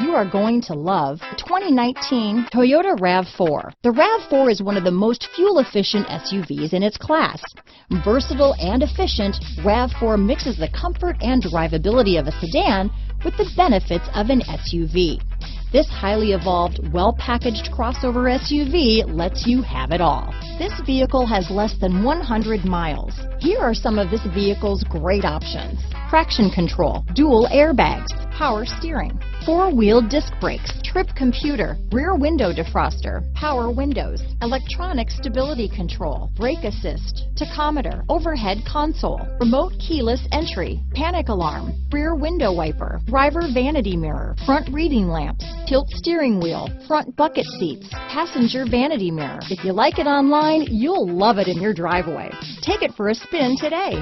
you are going to love the 2019 Toyota RAV4. The RAV4 is one of the most fuel-efficient SUVs in its class. Versatile and efficient, RAV4 mixes the comfort and drivability of a sedan with the benefits of an SUV. This highly evolved, well-packaged crossover SUV lets you have it all. This vehicle has less than 100 miles. Here are some of this vehicle's great options: traction control, dual airbags, power steering, four-wheel disc brakes, trip computer, rear window defroster, power windows, electronic stability control, brake assist, tachometer, overhead console, remote keyless entry, panic alarm, rear window wiper, driver vanity mirror, front reading lamps, tilt steering wheel, front bucket seats, passenger vanity mirror. If you like it online, you'll love it in your driveway. Take it for a spin today.